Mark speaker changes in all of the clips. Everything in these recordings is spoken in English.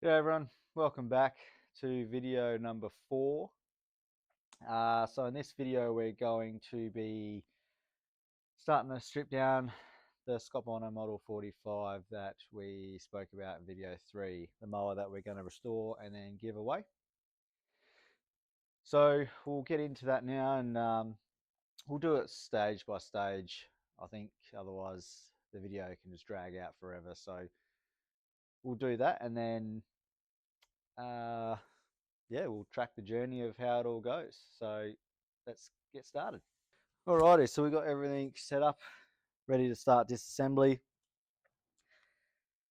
Speaker 1: Yeah, everyone, welcome back to video number 4. So in this video, we're going to be starting to strip down the Scott Bonner Model 45 that we spoke about in video 3, the mower that we're going to restore and then give away. So we'll get into that now, and we'll do it stage by stage. I think otherwise the video can just drag out forever. So we'll do that, and then yeah, we'll track the journey of how it all goes. So let's get started. Alrighty, so we got everything set up, ready to start disassembly.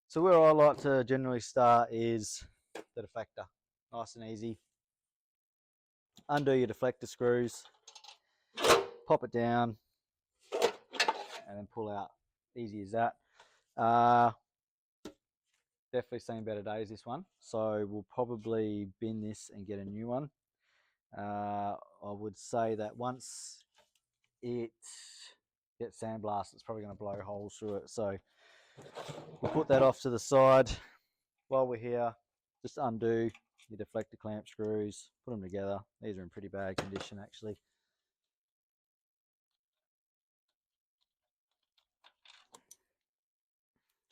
Speaker 1: So where I like to generally start is the deflector. Nice and easy. Undo your deflector screws, pop it down, and then pull out. Easy as that. Definitely seen better days, this one. So we'll probably bin this and get a new one. I would say that once it gets sandblasted, it's probably going to blow holes through it. So we'll put that off to the side. While we're here, just undo your deflector clamp screws, put them together. These are in pretty bad condition, actually.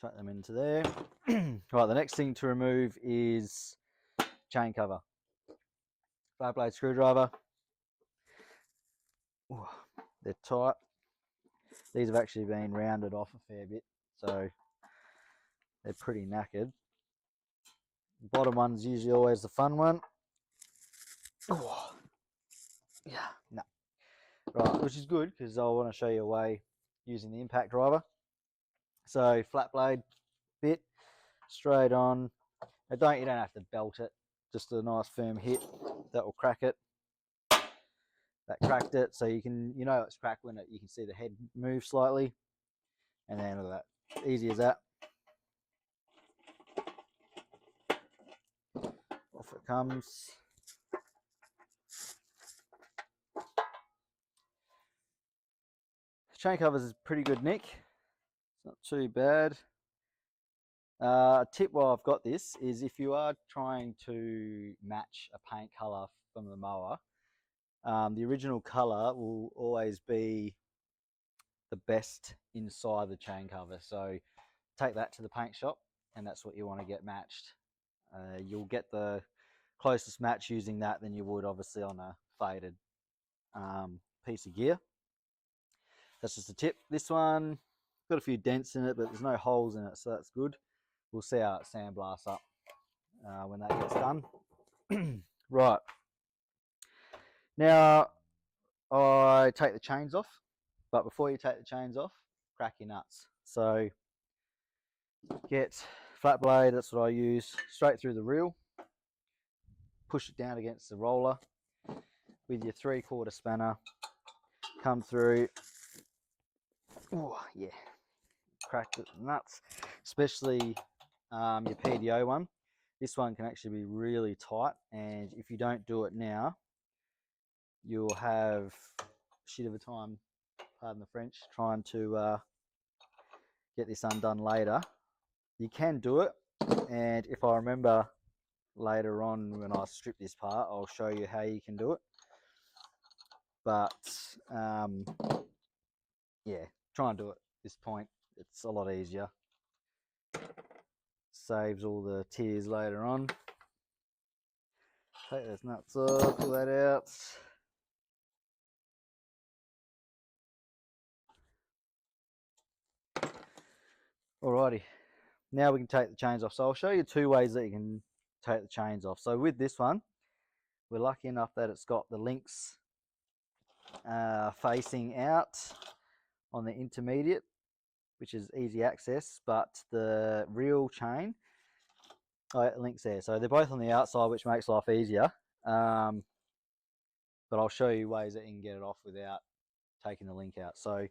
Speaker 1: Tuck them into there. Right, the next thing to remove is chain cover. Flat blade screwdriver. Ooh, they're tight. These have actually been rounded off a fair bit, so they're pretty knackered. The bottom one's usually always the fun one. Oh, yeah, no. Right, which is good because I want to show you a way using the impact driver. So flat blade bit, straight on. Now you don't have to belt it, just a nice firm hit that will crack it. That cracked it, so you know it's cracked when you can see the head move slightly, and then look at that, easy as that. Off it comes. Chain covers is pretty good nick. It's not too bad. Tip while I've got this is if you are trying to match a paint color from the mower, the original color will always be the best inside the chain cover. So take that to the paint shop, and that's what you want to get matched. You'll get the closest match using that than you would obviously on a faded piece of gear. That's just a tip. This one got a few dents in it, but there's no holes in it, so that's good. We'll see how it sandblasts up when that gets done. Right, now I take the chains off, but before you take the chains off, crack your nuts. So get flat blade, that's what I use, straight through the reel, push it down against the roller with your 3/4 spanner, come through. Oh yeah, crack the nuts, especially your PDO one. This one can actually be really tight, and if you don't do it now, you'll have shit of a time, pardon the French, trying to get this undone later. You can do it, and if I remember later on when I strip this part, I'll show you how you can do it. But yeah, try and do it at this point. It's a lot easier. Saves all the tears later on. Take those nuts off, pull that out. Alrighty, now we can take the chains off. So I'll show you 2 ways that you can take the chains off. So with this one, we're lucky enough that it's got the links facing out on the intermediate, which is easy access, but the real chain, links there. So they're both on the outside, which makes life easier. But I'll show you ways that you can get it off without taking the link out. So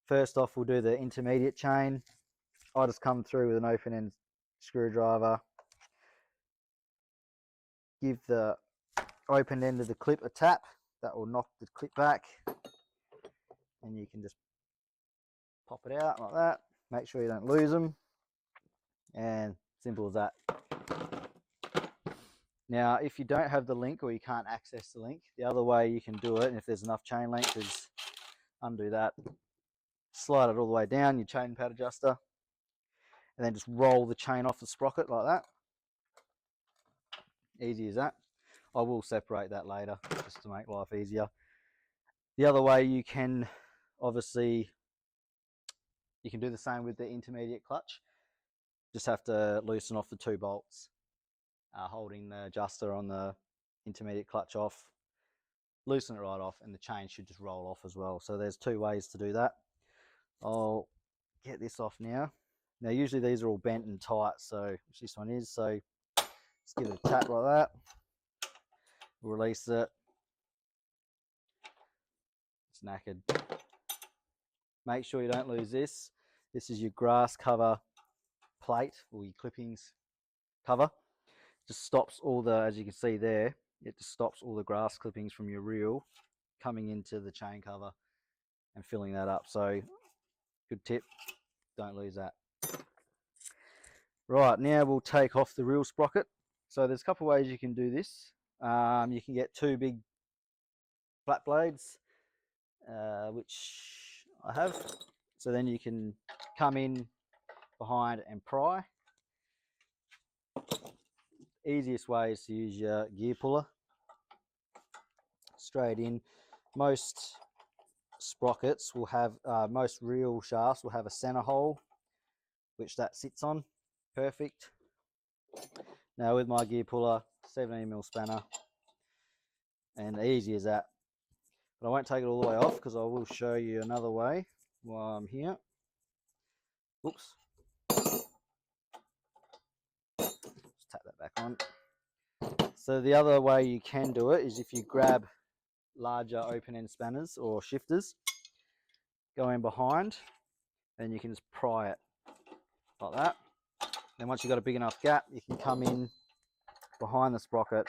Speaker 1: first off, we'll do the intermediate chain. I just come through with an open end screwdriver, give the open end of the clip a tap. That will knock the clip back, and you can just pop it out like that. Make sure you don't lose them, and simple as that. Now, if you don't have the link or you can't access the link, the other way you can do it, and if there's enough chain length, is undo that, slide it all the way down your chain pad adjuster, and then just roll the chain off the sprocket like that. Easy as that. I will separate that later just to make life easier. The other way you can, obviously, you can do the same with the intermediate clutch. Just have to loosen off the 2 bolts, holding the adjuster on the intermediate clutch off, loosen it right off, and the chain should just roll off as well. So there's 2 ways to do that. I'll get this off now. Now usually these are all bent and tight, so which this one is, so just give it a tap like that, release it, it's knackered. Make sure you don't lose this. This is your grass cover plate, or your clippings cover. Just stops all the, as you can see there, it just stops all the grass clippings from your reel coming into the chain cover and filling that up. So good tip, don't lose that. Right, now we'll take off the reel sprocket. So there's a couple of ways you can do this. You can get 2 big flat blades, which I have. So then you can come in behind and pry. Easiest way is to use your gear puller. Straight in. Most sprockets will have, most reel shafts will have a center hole, which that sits on. Perfect. Now with my gear puller, 17mm spanner, and easy as that. But I won't take it all the way off because I will show you another way while I'm here. Oops. Just tap that back on. So the other way you can do it is if you grab larger open end spanners or shifters, go in behind, and you can just pry it like that. Then once you've got a big enough gap, you can come in behind the sprocket,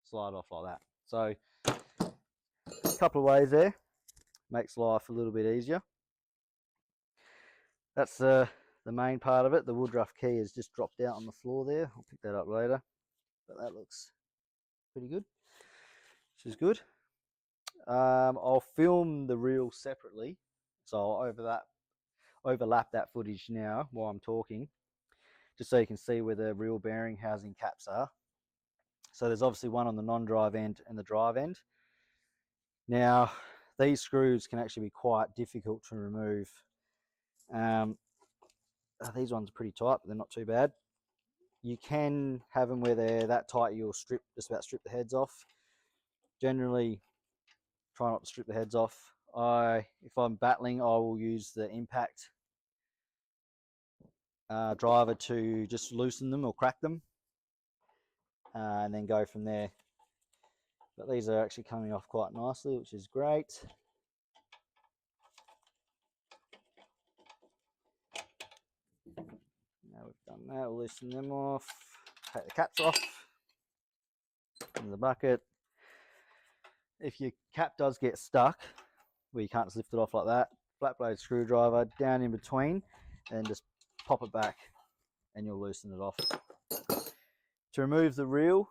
Speaker 1: slide off like that. So a couple of ways there, makes life a little bit easier. That's the main part of it. The Woodruff key has just dropped out on the floor there. I'll pick that up later, but that looks pretty good, which is good. I'll film the reel separately, so I'll overlap that footage now while I'm talking, just so you can see where the reel bearing housing caps are. So there's obviously one on the non-drive end and the drive end. Now these screws can actually be quite difficult to remove. These ones are pretty tight, but they're not too bad. You can have them where they're that tight you'll just about strip the heads off. Generally try not to strip the heads off. If I'm battling, I will use the impact driver to just loosen them or crack them, and then go from there. But these are actually coming off quite nicely, which is great. Now we've done that, we'll loosen them off, take the caps off in the bucket. If your cap does get stuck, where you can't just lift it off like that, flat blade screwdriver down in between and just pop it back and you'll loosen it off. To remove the reel,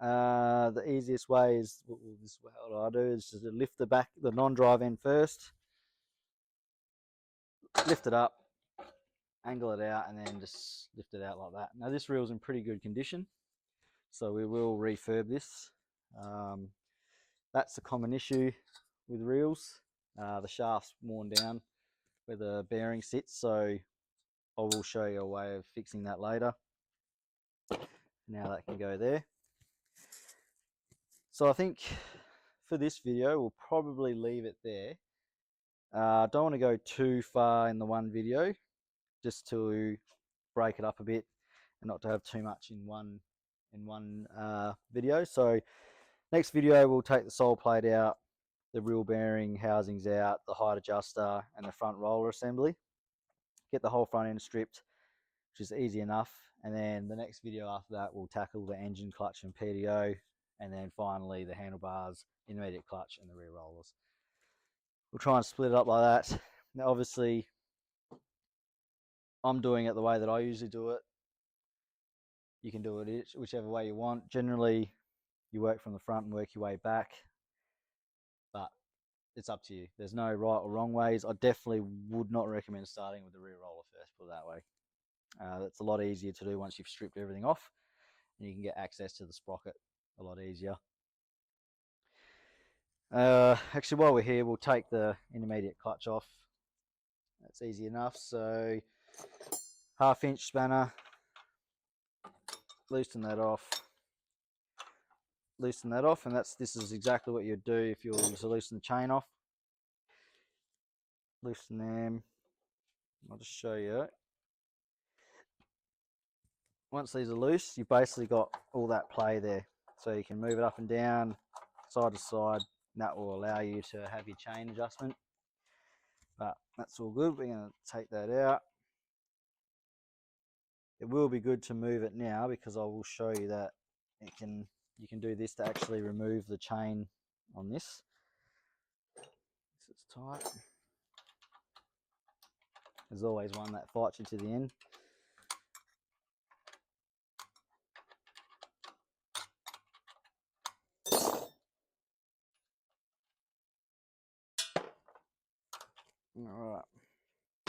Speaker 1: the easiest way is, what I do is just lift the non-drive end first, lift it up, angle it out, and then just lift it out like that. Now this reel's in pretty good condition, so we will refurb this. That's a common issue with reels. The shaft's worn down where the bearing sits, so I will show you a way of fixing that later. Now that can go there. So I think for this video we'll probably leave it there. Don't want to go too far in the one video, just to break it up a bit and not to have too much in one video. So next video we'll take the sole plate out, the reel bearing housings out, the height adjuster and the front roller assembly. Get the whole front end stripped, which is easy enough, and then the next video after that we'll tackle the engine, clutch and PDO, and then finally the handlebars, intermediate clutch and the rear rollers. We'll try and split it up like that. Now obviously I'm doing it the way that I usually do it. You can do it whichever way you want. Generally, you work from the front and work your way back, but it's up to you. There's no right or wrong ways. I definitely would not recommend starting with the rear roller first, put it that way. That's a lot easier to do once you've stripped everything off, and you can get access to the sprocket a lot easier. Actually, while we're here, we'll take the intermediate clutch off. That's easy enough. So 1/2 inch spanner, loosen that off. Loosen that off, and this is exactly what you'd do if you were to loosen the chain off. Loosen them. I'll just show you. Once these are loose, you've basically got all that play there. So you can move it up and down, side to side, and that will allow you to have your chain adjustment. But that's all good. We're going to take that out. It will be good to move it now because I will show you that you can do this to actually remove the chain on this. This is tight. There's always one that fights you to the end. Alright.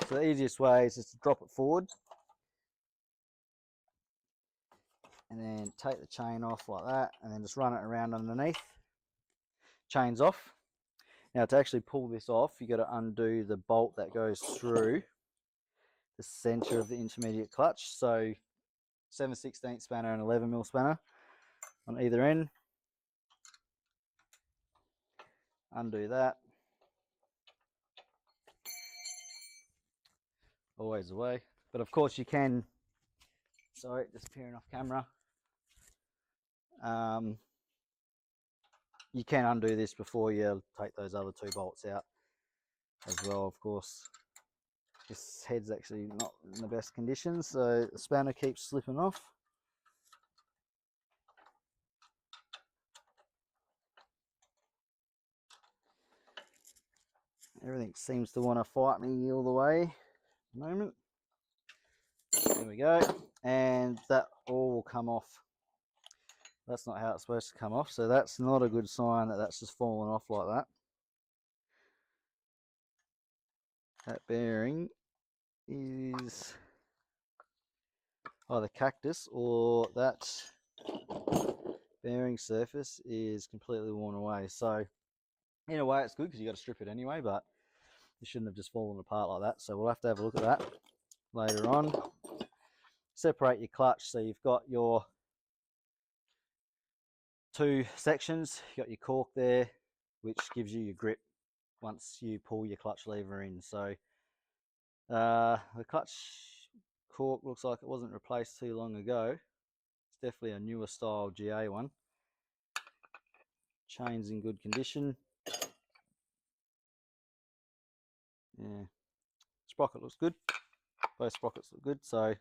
Speaker 1: So the easiest way is just to drop it forward and then take the chain off like that, and then just run it around underneath. Chain's off. Now to actually pull this off, you got to undo the bolt that goes through the center of the intermediate clutch. So 7/16 spanner and 11mm spanner on either end. Undo that. Always the way. But of course you can, sorry, just appearing off camera. You can undo this before you take those other 2 bolts out as well, of course. This head's actually not in the best condition, so the spanner keeps slipping off. Everything seems to want to fight me all the way at the moment. There we go. And that all will come off. That's not how it's supposed to come off, so that's not a good sign that that's just fallen off like that. That bearing is either cactus or that bearing surface is completely worn away. So in a way it's good because you got to strip it anyway, but it shouldn't have just fallen apart like that. So we'll have to have a look at that later on. Separate your clutch, so you've got your 2 sections. You've got your cork there, which gives you your grip once you pull your clutch lever in. So the clutch cork looks like it wasn't replaced too long ago. It's definitely a newer style GA one. Chain's in good condition. Yeah, sprocket looks good. Both sprockets look good, so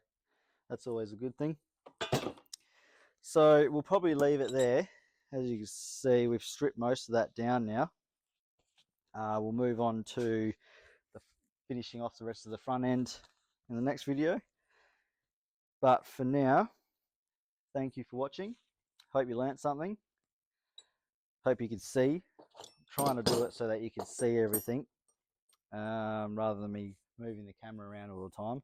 Speaker 1: that's always a good thing. So we'll probably leave it there. As you can see, we've stripped most of that down now. We'll move on to the finishing off the rest of the front end in the next video. But for now, thank you for watching. Hope you learnt something. Hope you can see. I'm trying to do it so that you can see everything rather than me moving the camera around all the time.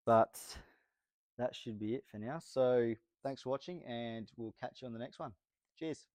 Speaker 1: But that should be it for now. So thanks for watching, and we'll catch you on the next one. Cheers.